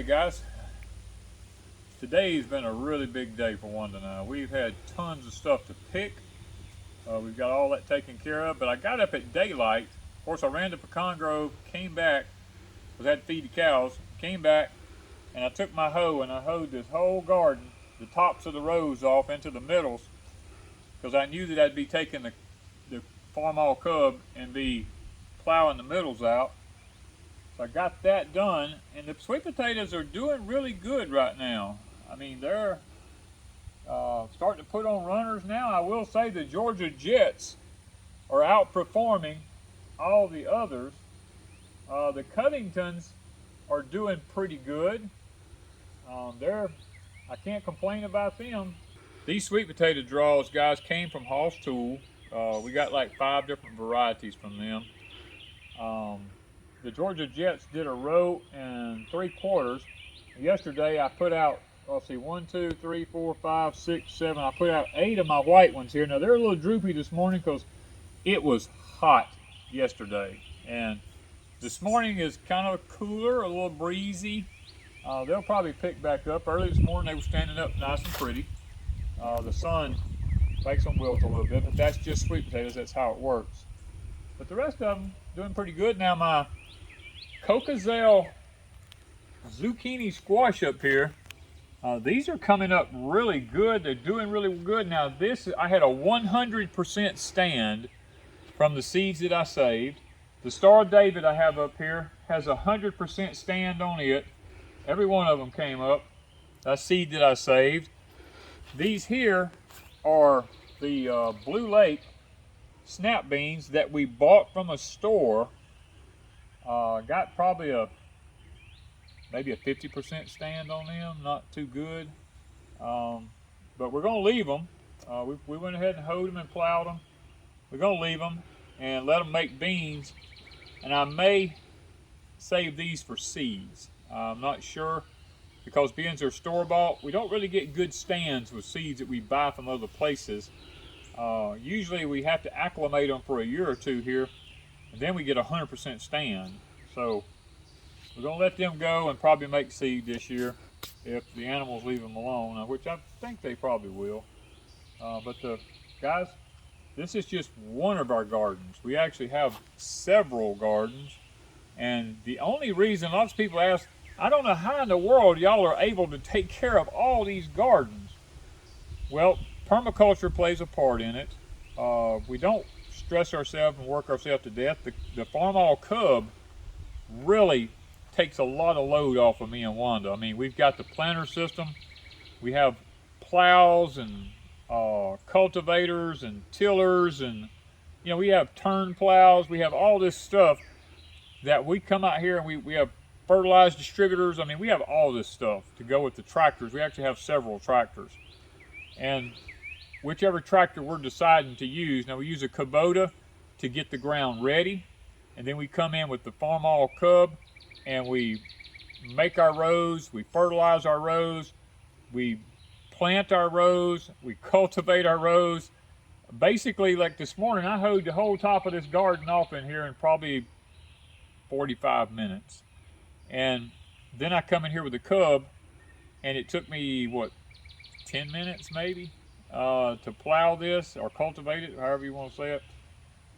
Alright guys, today's been a really big day for Wanda and I. We've had tons of stuff to pick. We've got all that taken care of, but I got up at daylight. Of course I ran to Pecan Grove, came back, was had to feed the cows, came back, and I took my hoe and I hoed this whole garden, the tops of the rows off into the middles, because I knew that I'd be taking the Farmall Cub and be plowing the middles out. So I got that done, and the sweet potatoes are doing really good right now. I mean, they're starting to put on runners now. I will say the Georgia Jets are outperforming all the others. The Covingtons are doing pretty good. I can't complain about them. These sweet potato draws, guys, came from Hoss Tool. We got like 5 different varieties from them. The Georgia Jets did a row and 3/4. Yesterday I put out, let's see, 1, 2, 3, 4, 5, 6, 7. I put out 8 of my white ones here. Now they're a little droopy this morning because it was hot yesterday. And this morning is kind of cooler, a little breezy. They'll probably pick back up. Early this morning they were standing up nice and pretty. The sun makes them wilt a little bit, but that's just sweet potatoes. That's how it works. But the rest of them doing pretty good. Now my Cocazelle zucchini squash up here, these are coming up really good. They're doing really good. Now this, I had a 100% stand from the seeds that I saved. The Star of David I have up here has a 100% stand on it. Every one of them came up. That seed that I saved. These here are the Blue Lake snap beans that we bought from a store. Got probably maybe a 50% stand on them, not too good. But we're gonna leave them. We went ahead and hoed them and plowed them. We're gonna leave them and let them make beans. And I may save these for seeds. I'm not sure, because beans are store-bought. We don't really get good stands with seeds that we buy from other places. Usually we have to acclimate them for a year or two here, and then we get a 100% stand. So we're gonna let them go and probably make seed this year if the animals leave them alone, which I think they probably will. But guys, this is just one of our gardens. We actually have several gardens, and the only reason lots of people ask, I don't know how in the world y'all are able to take care of all these gardens. Well, permaculture plays a part in it. We don't stress ourselves and work ourselves to death. The Farmall Cub really takes a lot of load off of me and Wanda. I mean, we've got the planter system. We have plows and cultivators and tillers, and you know, we have turn plows. We have all this stuff that we come out here, and we have fertilizer distributors. I mean, we have all this stuff to go with the tractors. We actually have several tractors. And whichever tractor we're deciding to use, now we use a Kubota to get the ground ready, and then we come in with the Farmall Cub and we make our rows, we fertilize our rows, we plant our rows, we cultivate our rows. Basically, like this morning, I hoed the whole top of this garden off in here in probably 45 minutes. And then I come in here with the Cub, and it took me, what, 10 minutes maybe to plow this or cultivate it, however you want to say it.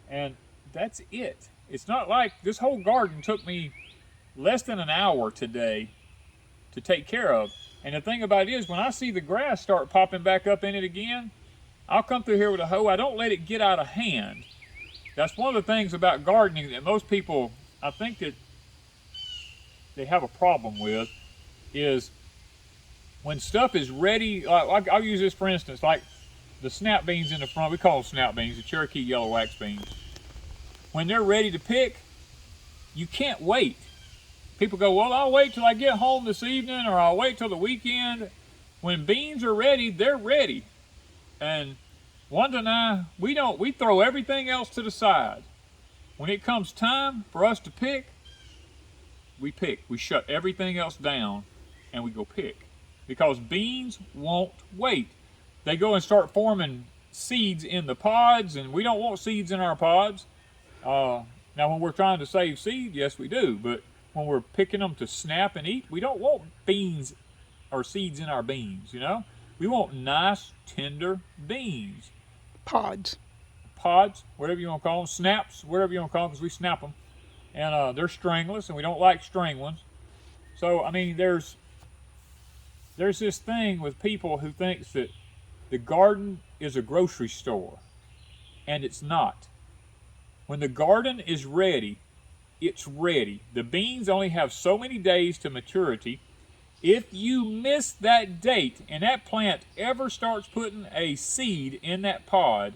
And that's it. It's not like this whole garden took me less than an hour today to take care of. And the thing about it is, when I see the grass start popping back up in it again, I'll come through here with a hoe. I don't let it get out of hand. That's one of the things about gardening that most people, I think that they have a problem with, is when stuff is ready. I'll use this for instance, like the snap beans in the front. We call them snap beans, the Cherokee yellow wax beans. When they're ready to pick, you can't wait. People go, well, I'll wait till I get home this evening, or I'll wait till the weekend. When beans are ready, they're ready. And Wanda and I, we throw everything else to the side. When it comes time for us to pick, we pick. We shut everything else down and we go pick. Because beans won't wait. They go and start forming seeds in the pods, and we don't want seeds in our pods. Now when we're trying to save seed, yes we do, but when we're picking them to snap and eat, we don't want beans or seeds in our beans, you know? We want nice, tender beans. Pods, whatever you want to call them, snaps, whatever you want to call them, because we snap them. And they're stringless, and we don't like string ones. So, I mean, there's this thing with people who thinks that the garden is a grocery store, and it's not. When the garden is ready, it's ready. The beans only have so many days to maturity. If you miss that date and that plant ever starts putting a seed in that pod,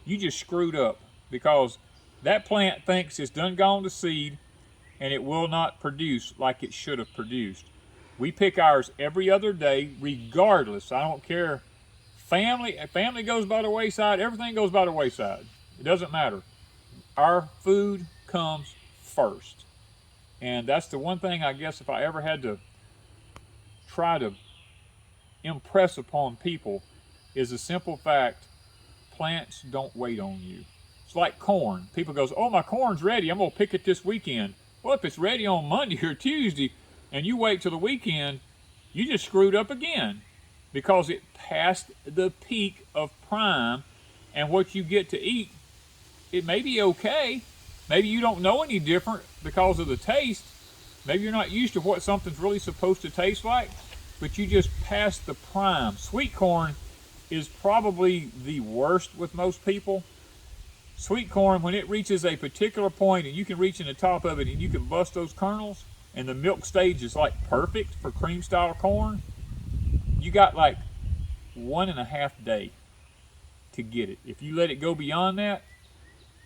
you just screwed up, because that plant thinks it's done gone to seed and it will not produce like it should have produced. We pick ours every other day, regardless. I don't care. Family goes by the wayside. Everything goes by the wayside. It doesn't matter. Our food comes first. And that's the one thing, I guess, if I ever had to try to impress upon people, is the simple fact, plants don't wait on you. It's like corn. People goes, oh, my corn's ready, I'm going to pick it this weekend. Well, if it's ready on Monday or Tuesday and you wait till the weekend, you just screwed up again, because it passed the peak of prime, and what you get to eat, it may be okay. Maybe you don't know any different because of the taste. Maybe you're not used to what something's really supposed to taste like, but you just passed the prime. Sweet corn is probably the worst with most people. Sweet corn, when it reaches a particular point and you can reach in the top of it and you can bust those kernels, and the milk stage is like perfect for cream style corn, you got like 1.5 days to get it. If you let it go beyond that,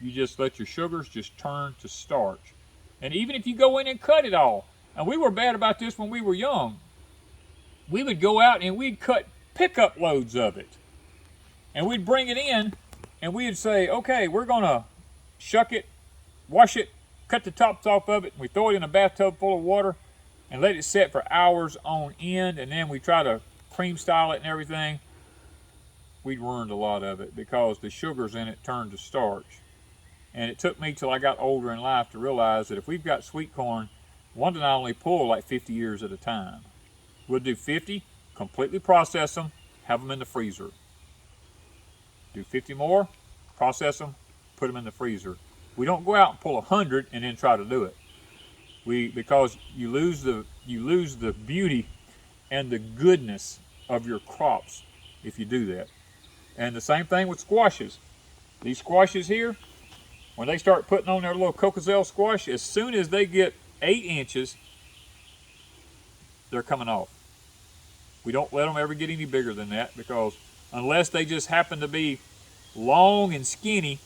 you just let your sugars just turn to starch. And even if you go in and cut it all, and we were bad about this when we were young, we would go out and we'd cut pickup loads of it. And we'd bring it in and we'd say, okay, we're gonna shuck it, wash it, cut the tops off of it, and we throw it in a bathtub full of water and let it set for hours on end, and then we try to cream style it and everything. We'd ruined a lot of it because the sugars in it turned to starch. And it took me till I got older in life to realize that if we've got sweet corn, Wanda and I only pull like 50 years at a time. We'll do 50, completely process them, have them in the freezer. Do 50 more, process them, put them in the freezer. We don't go out and pull 100 and then try to do it. Because you lose the beauty and the goodness of your crops if you do that. And the same thing with squashes. These squashes here, when they start putting on their little Cocozelle squash, as soon as they get 8 inches, they're coming off. We don't let them ever get any bigger than that, because unless they just happen to be long and skinny,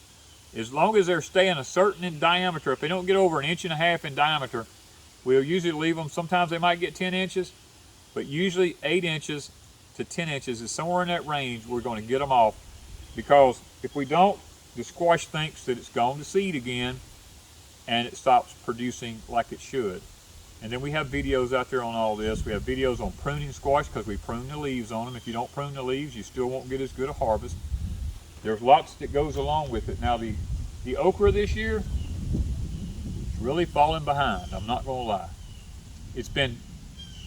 as long as they're staying a certain in diameter, if they don't get over 1.5 inches in diameter, we'll usually leave them. Sometimes they might get 10 inches, but usually 8 inches to 10 inches is somewhere in that range. We're going to get them off, because if we don't, the squash thinks that it's gone to seed again, and it stops producing like it should. And then we have videos out there on all this. We have videos on pruning squash, because we prune the leaves on them. If you don't prune the leaves, you still won't get as good a harvest. There's lots that goes along with it. Now the okra this year is really falling behind, I'm not going to lie. It's been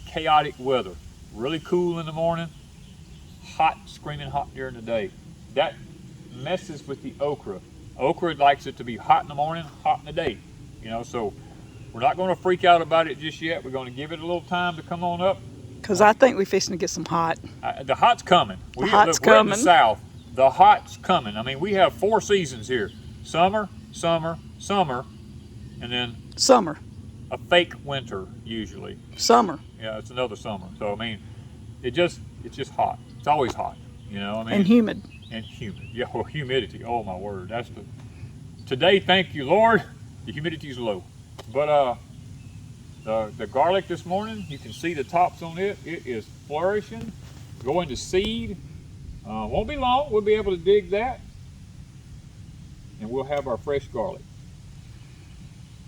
chaotic weather. Really cool in the morning, hot, screaming hot during the day. That messes with the okra. Okra likes it to be hot in the morning, hot in the day. You know, so we're not going to freak out about it just yet. We're going to give it a little time to come on up. Because I think we're fixing to get some hot. The hot's coming. The hot's we're coming. in the south. The hot's coming. I mean, we have 4 seasons here. Summer, summer, summer, and then summer. A fake winter, usually. Summer. Yeah, it's another summer. So, I mean, it's just hot. It's always hot, you know. I mean, and humid. And humid. Yeah, well, humidity. Oh, my word. Today, thank you, Lord, the humidity's low. But the garlic this morning, you can see the tops on it. It is flourishing, going to seed. Won't be long. We'll be able to dig that, and we'll have our fresh garlic.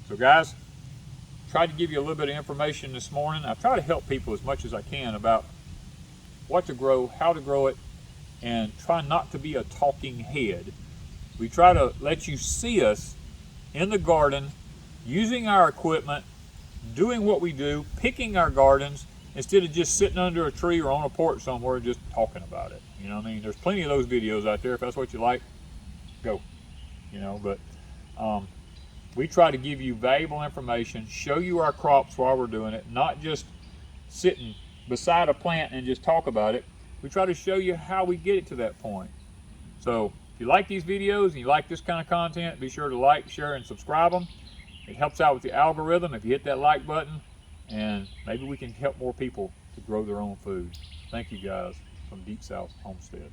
So, guys, tried to give you a little bit of information this morning. I try to help people as much as I can about what to grow, how to grow it, and try not to be a talking head. We try to let you see us in the garden using our equipment doing what we do, picking our gardens, instead of just sitting under a tree or on a porch somewhere and just talking about it. You know what I mean? There's plenty of those videos out there. If that's what you like, go. You know, but we try to give you valuable information, show you our crops while we're doing it, not just sitting beside a plant and just talk about it. We try to show you how we get it to that point. So if you like these videos and you like this kind of content, be sure to like, share, and subscribe them. It helps out with the algorithm if you hit that like button, and maybe we can help more people to grow their own food. Thank you guys from Deepsouth Homestead.